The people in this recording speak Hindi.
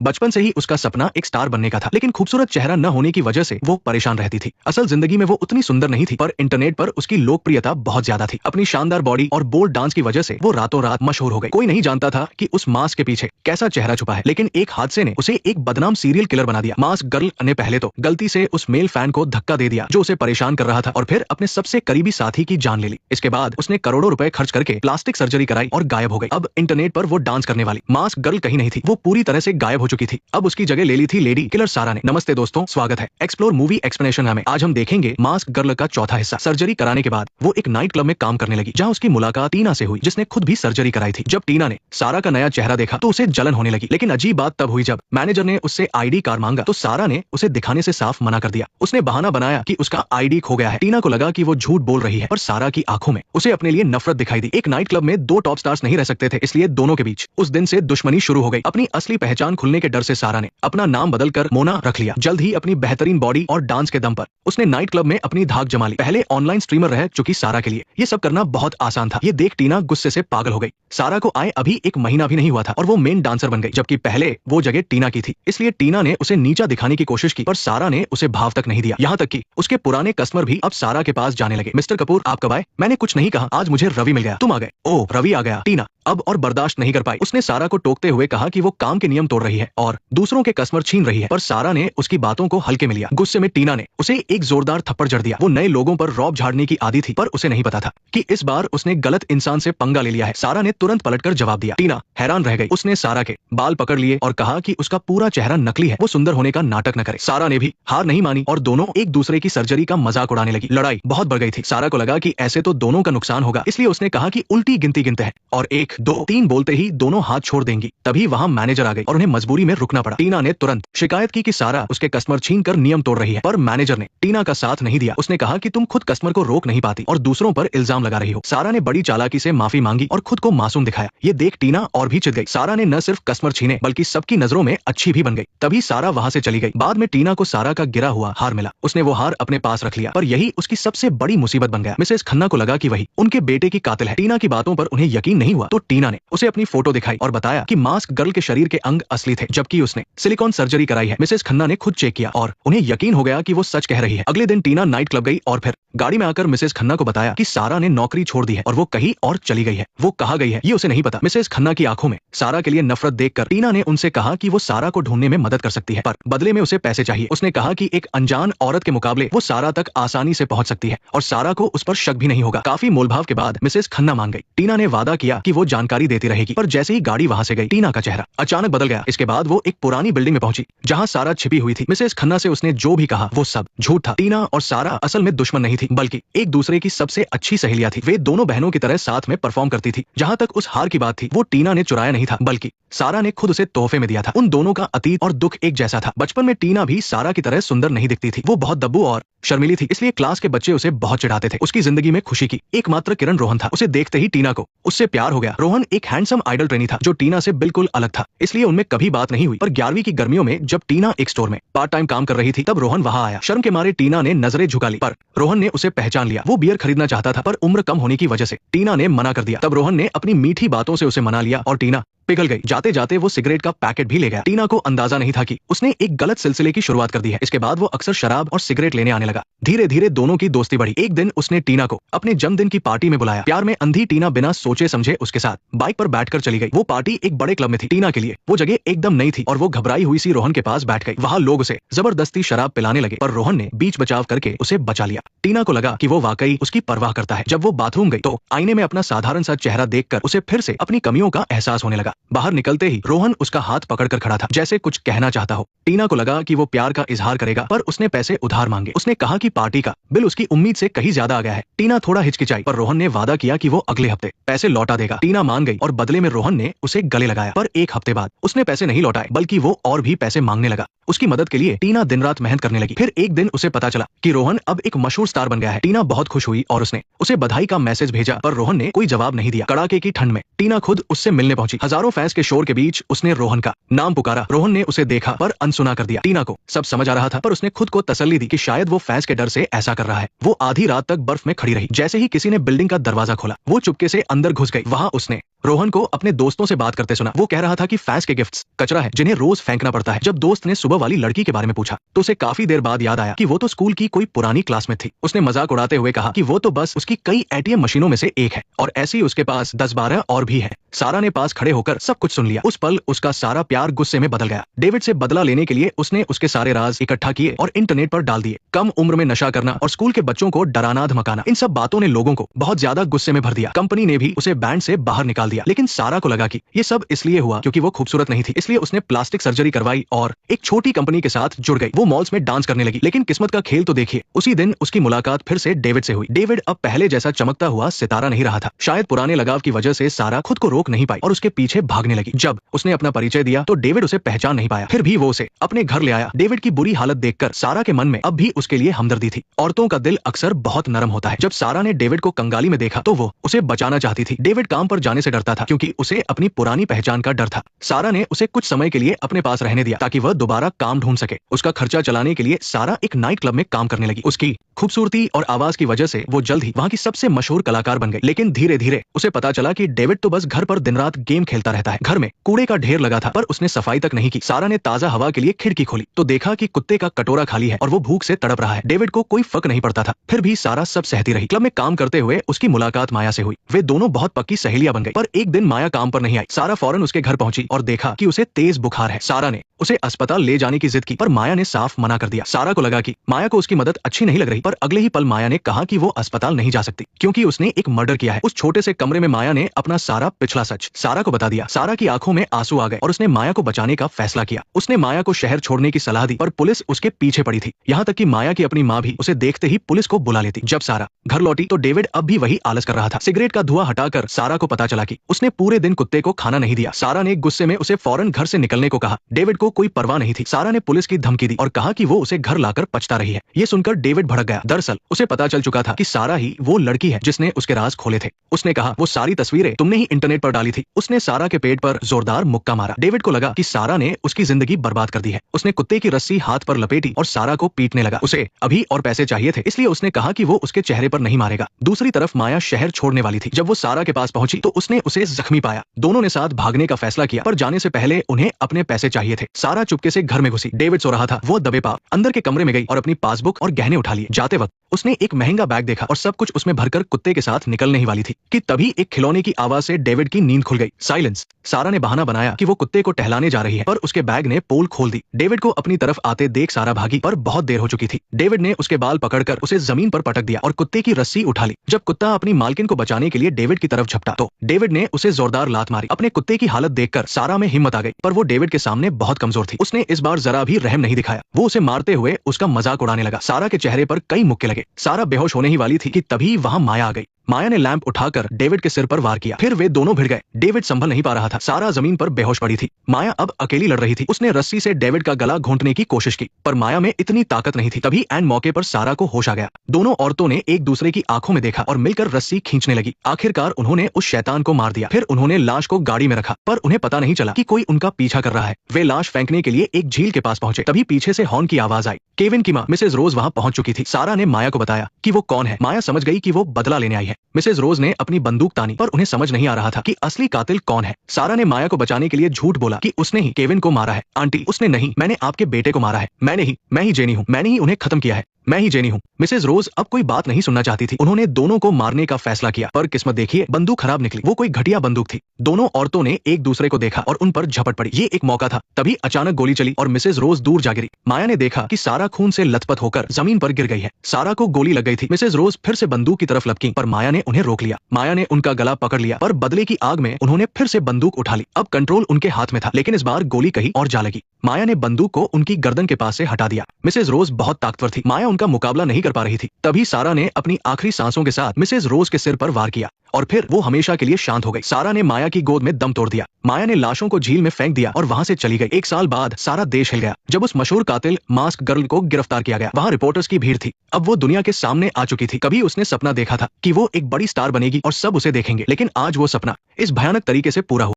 बचपन से ही उसका सपना एक स्टार बनने का था, लेकिन खूबसूरत चेहरा न होने की वजह से वो परेशान रहती थी। असल जिंदगी में वो उतनी सुंदर नहीं थी, पर इंटरनेट पर उसकी लोकप्रियता बहुत ज्यादा थी। अपनी शानदार बॉडी और बोल्ड डांस की वजह से वो रातों रात मशहूर हो गई। कोई नहीं जानता था कि उस मास्क के पीछे कैसा चेहरा छुपा है, लेकिन एक हादसे ने उसे एक बदनाम सीरियल किलर बना दिया। मास्क गर्ल ने पहले तो गलती से उस मेल फैन को धक्का दे दिया जो उसे परेशान कर रहा था, और फिर अपने सबसे करीबी साथी की जान ले ली। इसके बाद उसने करोड़ों रुपए खर्च करके प्लास्टिक सर्जरी कराई और गायब हो गई। अब इंटरनेट पर वो डांस करने वाली मास्क गर्ल कहीं नहीं थी, वो पूरी तरह से गायब हो चुकी थी। अब उसकी जगह ले ली थी लेडी किलर सारा ने। नमस्ते दोस्तों, स्वागत है एक्सप्लोर मूवी एक्सप्लेनेशन में। आज हम देखेंगे मास्क गर्ल का चौथा हिस्सा। सर्जरी कराने के बाद वो एक नाइट क्लब में काम करने लगी, जहाँ उसकी मुलाकात टीना से हुई, जिसने खुद भी सर्जरी कराई थी। जब टीना ने सारा का नया चेहरा देखा तो उसे जलन होने लगी, लेकिन अजीब बात तब हुई जब मैनेजर ने उससे आईडी कार्ड मांगा तो सारा ने उसे दिखाने से साफ मना कर दिया। उसने बहाना बनाया कि उसका आईडी खो गया है। टीना को लगा कि वो झूठ बोल रही है, पर सारा की आंखों में उसे अपने लिए नफरत दिखाई दी। एक नाइट क्लब में दो टॉप स्टार्स नहीं रह सकते थे, इसलिए दोनों के बीच उस दिन से दुश्मनी शुरू हो गई। अपनी असली पहचान खुलने के डर से सारा ने अपना नाम बदलकर मोना रख लिया। जल्द ही अपनी बेहतरीन बॉडी और डांस के दम पर उसने नाइट क्लब में अपनी धाक जमा ली। पहले ऑनलाइन स्ट्रीमर रह चुकी सारा के लिए ये सब करना बहुत आसान था। ये देख टीना गुस्से से पागल हो गई। सारा को आए अभी एक महीना भी नहीं हुआ था और वो मेन डांसर बन गई, जबकि पहले वो जगह टीना की थी। इसलिए टीना ने उसे नीचा दिखाने की कोशिश की, पर सारा ने उसे भाव तक नहीं दिया। यहाँ तक कि उसके पुराने कस्टमर भी अब सारा के पास जाने लगे। मिस्टर कपूर, आप कब आए? मैंने कुछ नहीं कहा, आज मुझे रवि मिल गया। तुम आ गए? ओह, रवि आ गया। टीना अब और बर्दाश्त नहीं कर पाई। उसने सारा को टोकते हुए कहा कि वो काम के नियम तोड़ रही है और दूसरों के कस्टमर छीन रही है, पर सारा ने उसकी बातों को हल्के में लिया। गुस्से में टीना ने उसे एक जोरदार थप्पड़ जड़ दिया। वो नए लोगों पर रौब झाड़ने की आदी थी, पर उसे नहीं पता था कि इस बार उसने गलत इंसान से पंगा ले लिया है। सारा ने तुरंत पलटकर जवाब दिया। टीना हैरान रह गई। उसने सारा के बाल पकड़ लिए और कहा कि उसका पूरा चेहरा नकली है, वो सुंदर होने का नाटक न करे। सारा ने भी हार नहीं मानी और दोनों एक दूसरे की सर्जरी का मजाक उड़ाने लगी। लड़ाई बहुत बढ़ गई थी। सारा को लगा कि ऐसे तो दोनों का नुकसान होगा, इसलिए उसने कहा कि उल्टी गिनती गिनते हैं और 1 2 3 बोलते ही दोनों हाथ छोड़ देंगी। तभी वहां मैनेजर आ गई और उन्हें मजबूरी में रुकना पड़ा। टीना ने तुरंत शिकायत की कि सारा उसके कस्टमर छीनकर नियम तोड़ रही है, पर मैनेजर ने टीना का साथ नहीं दिया। उसने कहा कि तुम खुद कस्टमर को रोक नहीं पाती और दूसरों पर इल्जाम लगा रही हो। सारा ने बड़ी चालाकी से माफी मांगी और खुद को मासूम दिखाया। ये देख टीना और भी चिढ़ गई। सारा ने न सिर्फ कस्टमर छीने बल्कि सबकी नजरों में अच्छी भी बन गई। तभी सारा वहां से चली गई। बाद में टीना को सारा का गिरा हुआ हार मिला। उसने वो हार अपने पास रख लिया, पर यही उसकी सबसे बड़ी मुसीबत बन गया। मिसेस खन्ना को लगा कि वही उनके बेटे की कातिल है। टीना की बातों पर उन्हें यकीन नहीं हुआ, तो टीना ने उसे अपनी फोटो दिखाई और बताया कि मास्क गर्ल के शरीर के अंग असली थे, जबकि उसने सिलिकॉन सर्जरी कराई है। मिसेस खन्ना ने खुद चेक किया और उन्हें यकीन हो गया कि वो सच कह रही है। अगले दिन टीना नाइट क्लब गई और फिर गाड़ी में आकर मिसेस खन्ना को बताया कि सारा ने नौकरी छोड़ दी है और वो कहीं और चली गई है। वो कहाँ गई है ये उसे नहीं पता। मिसेस खन्ना की आंखों में सारा के लिए नफरत देखकर टीना ने उनसे कहा कि वो सारा को ढूंढने में मदद कर सकती है, पर बदले में उसे पैसे चाहिए। उसने कहा कि एक अनजान औरत के मुकाबले वो सारा तक आसानी से पहुंच सकती है और सारा को उस पर शक भी नहीं होगा। काफी मोलभाव के बाद मिसेस खन्ना मान गई। टीना ने वादा किया कि वो जानकारी देती रहेगी, पर जैसे ही गाड़ी वहां से गई टीना का चेहरा अचानक बदल गया। इसके बाद वो एक पुरानी बिल्डिंग में पहुंची जहां सारा छिपी हुई थी। मिसेस खन्ना से उसने जो भी कहा वो सब झूठ था। टीना और सारा असल में दुश्मन नहीं थी, बल्कि एक दूसरे की सबसे अच्छी सहेलियां थी। वे दोनों बहनों की तरह साथ में परफॉर्म करती थी। जहां तक उस हार की बात थी, वो टीना ने चुराया नहीं था, बल्कि सारा ने खुद उसे तोहफे में दिया था। उन दोनों का अतीत और दुख एक जैसा था। बचपन में टीना भी सारा की तरह सुंदर नहीं दिखती थी। वो बहुत दब्बू और शर्मिली थी, इसलिए क्लास के बच्चे उसे बहुत चिढ़ाते थे। उसकी जिंदगी में खुशी की एकमात्र किरण रोहन था। उसे देखते ही टीना को उससे प्यार हो गया। रोहन एक हैंडसम आइडल ट्रेनी था जो टीना से बिल्कुल अलग था, इसलिए उनमें कभी बात नहीं हुई। पर 11वीं की गर्मियों में जब टीना एक स्टोर में पार्ट टाइम काम कर रही थी, तब रोहन वहां आया। शर्म के मारे टीना ने नजरें झुका ली, पर रोहन ने उसे पहचान लिया। वो बियर खरीदना चाहता था, पर उम्र कम होने की वजह से टीना ने मना कर दिया। तब रोहन ने अपनी मीठी बातों से उसे मना लिया और टीना पिघल गई। जाते जाते वो सिगरेट का पैकेट भी ले गया। टीना को अंदाजा नहीं था कि उसने एक गलत सिलसिले की शुरुआत कर दी है। इसके बाद वो अक्सर शराब और सिगरेट लेने आने लगा। धीरे धीरे दोनों की दोस्ती बढ़ी। एक दिन उसने टीना को अपने जन्मदिन की पार्टी में बुलाया। प्यार में अंधी टीना बिना सोचे समझे उसके साथ बाइक पर बैठकर चली गई। वो पार्टी एक बड़े क्लब में थी। टीना के लिए वो जगह एकदम नई थी और वो घबराई हुई सी रोहन के पास बैठ गई। वहां लोग उसे जबरदस्ती शराब पिलाने लगे, पर रोहन ने बीच बचाव करके उसे बचा लिया। टीना को लगा कि वो वाकई उसकी परवाह करता है। जब वो बाथरूम गई तो आईने में अपना साधारण सा चेहरा देखकर उसे फिर से अपनी कमियों का एहसास होने लगा। बाहर निकलते ही रोहन उसका हाथ पकड़कर खड़ा था, जैसे कुछ कहना चाहता हो। टीना को लगा कि वो प्यार का इजहार करेगा, पर उसने पैसे उधार मांगे। उसने कहा कि पार्टी का बिल उसकी उम्मीद से कहीं ज्यादा आ गया है। टीना थोड़ा हिचकिचाई, पर रोहन ने वादा किया कि वो अगले हफ्ते पैसे लौटा देगा। टीना मान गई और बदले में रोहन ने उसे गले लगाया। पर एक हफ्ते बाद उसने पैसे नहीं लौटाए, बल्कि वो और भी पैसे मांगने लगा। उसकी मदद के लिए टीना दिन रात मेहनत करने लगी। फिर एक दिन उसे पता चला कि रोहन अब एक मशहूर स्टार बन गया है। टीना बहुत खुश हुई और उसने उसे बधाई का मैसेज भेजा, पर रोहन ने कोई जवाब नहीं दिया। कड़ाके की ठंड में टीना खुद उससे मिलने पहुंची। हजारों दोनों फैंस के शोर के बीच उसने रोहन का नाम पुकारा। रोहन ने उसे देखा पर अनसुना कर दिया। टीना को सब समझ आ रहा था पर उसने खुद को तसल्ली दी कि शायद वो फैंस के डर से ऐसा कर रहा है। वो आधी रात तक बर्फ में खड़ी रही। जैसे ही किसी ने बिल्डिंग का दरवाजा खोला वो चुपके से अंदर घुस गई। वहां उसने रोहन को अपने दोस्तों से बात करते सुना। वो कह रहा था कि फैंस के गिफ्ट्स कचरा है जिन्हें रोज फेंकना पड़ता है। जब दोस्त ने सुबह वाली लड़की के बारे में पूछा तो उसे काफी देर बाद याद आया कि वो तो स्कूल की कोई पुरानी क्लासमेट थी। उसने मजाक उड़ाते हुए कहा कि वो तो बस उसकी कई एटीएम मशीनों में से एक है और ऐसी उसके पास 10-12 और भी है। सारा ने पास खड़े होकर सब कुछ सुन लिया। उस पल उसका सारा प्यार गुस्से में बदल गया। डेविड से बदला लेने के लिए उसने उसके सारे राज इकट्ठा किए और इंटरनेट पर डाल दिए। कम उम्र में नशा करना और स्कूल के बच्चों को डराना धमकाना, इन सब बातों ने लोगों को बहुत ज्यादा गुस्से में भर दिया। कंपनी ने भी उसे बैंड से बाहर निकाल दिया। लेकिन सारा को लगा कि ये सब इसलिए हुआ क्योंकि वो खूबसूरत नहीं थी, इसलिए उसने प्लास्टिक सर्जरी करवाई और एक छोटी कंपनी के साथ जुड़ गई। वो मॉल्स में डांस करने लगी। लेकिन किस्मत का खेल तो देखिए, उसी दिन उसकी मुलाकात फिर से डेविड से हुई। डेविड अब पहले जैसा चमकता हुआ सितारा नहीं रहा था। शायद पुराने लगाव की वजह से सारा खुद को रोक नहीं पाई और उसके पीछे भागने लगी। जब उसने अपना परिचय दिया तो डेविड उसे पहचान नहीं पाया। फिर भी वो उसे अपने घर ले आया। डेविड की बुरी हालत देखकर सारा के मन में अब भी उसके लिए हमदर्दी थी। औरतों का दिल अक्सर बहुत नरम होता है। जब सारा ने डेविड को कंगाली में देखा तो वो उसे बचाना चाहती थी। डेविड काम पर जाने से डरता था क्योंकि उसे अपनी पुरानी पहचान का डर था। सारा ने उसे कुछ समय के लिए अपने पास रहने दिया ताकि वह दोबारा काम ढूंढ सके। उसका खर्चा चलाने के लिए सारा एक नाइट क्लब में काम करने लगी। उसकी खूबसूरती और आवाज की वजह से वो जल्द ही वहां की सबसे मशहूर कलाकार बन गई। लेकिन धीरे धीरे उसे पता चला कि डेविड तो बस घर पर दिन रात गेम खेलता रहता है। घर में कूड़े का ढेर लगा था पर उसने सफाई तक नहीं की। सारा ने ताजा हवा के लिए खिड़की खोली तो देखा कि कुत्ते का कटोरा खाली है और वो भूख से तड़प रहा है। डेविड को कोई फर्क नहीं पड़ता था, फिर भी सारा सब सहती रही। क्लब में काम करते हुए उसकी मुलाकात माया से हुई। वे दोनों बहुत पक्की सहेलियां बन गई। पर एक दिन माया काम पर नहीं आई। सारा फौरन उसके घर पहुंची और देखा कि उसे तेज बुखार है। सारा ने उसे अस्पताल ले जाने की जिद की पर माया ने साफ मना कर दिया। सारा को लगा कि माया को उसकी मदद अच्छी नहीं लग रही, पर अगले ही पल माया ने कहा कि वो अस्पताल नहीं जा सकती क्योंकि उसने एक मर्डर किया है। उस छोटे से कमरे में माया ने अपना सारा पिछला सच सारा को बता दिया। सारा की आंखों में आंसू आ गए और उसने माया को बचाने का फैसला किया। उसने माया को शहर छोड़ने की सलाह दी पर पुलिस उसके पीछे पड़ी थी। यहाँ तक कि माया की अपनी माँ भी उसे देखते ही पुलिस को बुला लेती। जब सारा घर लौटी तो डेविड अब भी वही आलस कर रहा था। सिगरेट का धुआं हटाकर सारा को पता चला कि उसने पूरे दिन कुत्ते को खाना नहीं दिया। सारा ने गुस्से में उसे फौरन घर से निकलने को कहा। डेविड को कोई परवाह नहीं थी। सारा ने पुलिस की धमकी दी और कहा कि वो उसे घर लाकर पछता रही है। ये सुनकर डेविड भड़क गया। दरअसल उसे पता चल चुका था कि सारा ही वो लड़की है जिसने उसके राज खोले थे। उसने कहा वो सारी तस्वीरें तुमने ही इंटरनेट पर डाली थी। उसने सारा के पेट पर जोरदार मुक्का मारा। डेविड को लगा कि सारा ने उसकी जिंदगी बर्बाद कर दी है। उसने कुत्ते की रस्सी हाथ पर लपेटी और सारा को पीटने लगा। उसे अभी और पैसे चाहिए थे इसलिए उसने कहा कि वो उसके चेहरे पर नहीं मारेगा। दूसरी तरफ माया शहर छोड़ने वाली थी। जब वो सारा के पास पहुंची तो उसने उसे जख्मी पाया। दोनों ने साथ भागने का फैसला किया पर जाने से पहले उन्हें अपने पैसे चाहिए थे। सारा चुपके से घर में घुसी। डेविड सो रहा था। वो दबे पाव अंदर के कमरे में गई और अपनी पासबुक और गहने उठा लिए। जाते वक्त उसने एक महंगा बैग देखा और सब कुछ उसमें भरकर कुत्ते के साथ निकलने ही वाली थी कि तभी एक खिलौने की आवाज से डेविड की नींद खुल गई। साइलेंस। सारा ने बहाना बनाया कि वो कुत्ते को टहलाने जा रही है पर उसके बैग ने पोल खोल दी। डेविड को अपनी तरफ आते देख सारा भागी पर बहुत देर हो चुकी थी। डेविड ने उसके बाल पकड़कर उसे जमीन पर पटक दिया और कुत्ते की रस्सी उठा ली। जब कुत्ता अपनी मालकिन को बचाने के लिए डेविड की तरफ झपटा तो डेविड ने उसे जोरदार लात मारी। अपने कुत्ते की हालत देखकर सारा में हिम्मत आ गई पर वो डेविड के सामने बहुत कमजोर थी। उसने इस बार जरा भी रहम नहीं दिखाया। वो उसे मारते हुए उसका मजाक उड़ाने लगा। सारा के चेहरे पर कई मुक्के लगे। सारा बेहोश होने ही वाली थी कि तभी वहां माया आ गई। माया ने लैंप उठाकर डेविड के सिर पर वार किया। फिर वे दोनों भिड़ गए। डेविड संभल नहीं पा रहा था। सारा जमीन पर बेहोश पड़ी थी। माया अब अकेली लड़ रही थी। उसने रस्सी से डेविड का गला घोंटने की कोशिश की पर माया में इतनी ताकत नहीं थी। तभी एन मौके पर सारा को होश आ गया। दोनों औरतों ने एक दूसरे की आंखों में देखा और मिलकर रस्सी खींचने लगी। आखिरकार उन्होंने उस शैतान को मार दिया। फिर उन्होंने लाश को गाड़ी में रखा पर उन्हें पता नहीं चला कि कोई उनका पीछा कर रहा है। वे लाश फेंकने के लिए एक झील के पास पहुंचे। तभी पीछे से हॉर्न की आवाज आई। केविन की मां मिसेज रोज वहां पहुंच चुकी थी। सारा ने माया को बताया कि वो कौन है। माया समझ गई कि वो बदला लेने आई है। मिसेज रोज ने अपनी बंदूक तानी पर उन्हें समझ नहीं आ रहा था कि असली कातिल कौन है। सारा ने माया को बचाने के लिए झूठ बोला कि उसने ही केविन को मारा है। आंटी उसने नहीं, मैंने आपके बेटे को मारा है। मैं ही जेनी हूँ। मैंने ही उन्हें खत्म किया है। मैं ही जेनी हूँ। मिसेज रोज अब कोई बात नहीं सुनना चाहती थी। उन्होंने दोनों को मारने का फैसला किया पर किस्मत देखिए बंदूक खराब निकली। वो कोई घटिया बंदूक थी। दोनों औरतों ने एक दूसरे को देखा और उन पर झपट पड़ी। ये एक मौका था। तभी अचानक गोली चली और मिसेज रोज दूर जा गिरी। माया ने देखा कि सारा खून से लथपथ होकर जमीन पर गिर गई है। सारा को गोली लग गई थी। मिसेज रोज फिर से बंदूक की तरफ लपकी पर माया ने उन्हें रोक लिया। माया ने उनका गला पकड़ लिया पर बदले की आग में उन्होंने फिर से बंदूक उठा ली। अब कंट्रोल उनके हाथ में था लेकिन इस बार गोली कहीं और जा लगी। माया ने बंदूक को उनकी गर्दन के पास से हटा दिया। मिसेज रोज बहुत ताकतवर थी। माया उनका मुकाबला नहीं कर पा रही थी। तभी सारा ने अपनी आखिरी सांसों के साथ मिसेज रोज के सिर पर वार किया और फिर वो हमेशा के लिए शांत हो गई। सारा ने माया की गोद में दम तोड़ दिया। माया ने लाशों को झील में फेंक दिया और वहां से चली गई। 1 साल बाद सारा देश हिल गया जब उस मशहूर कातिल मास्क गर्ल को गिरफ्तार किया गया। वहां रिपोर्टर्स की भीड़ थी। अब वो दुनिया के सामने आ चुकी थी। कभी उसने सपना देखा था कि वो एक बड़ी स्टार बनेगी और सब उसे देखेंगे, लेकिन आज वो सपना इस भयानक तरीके से पूरा हुआ।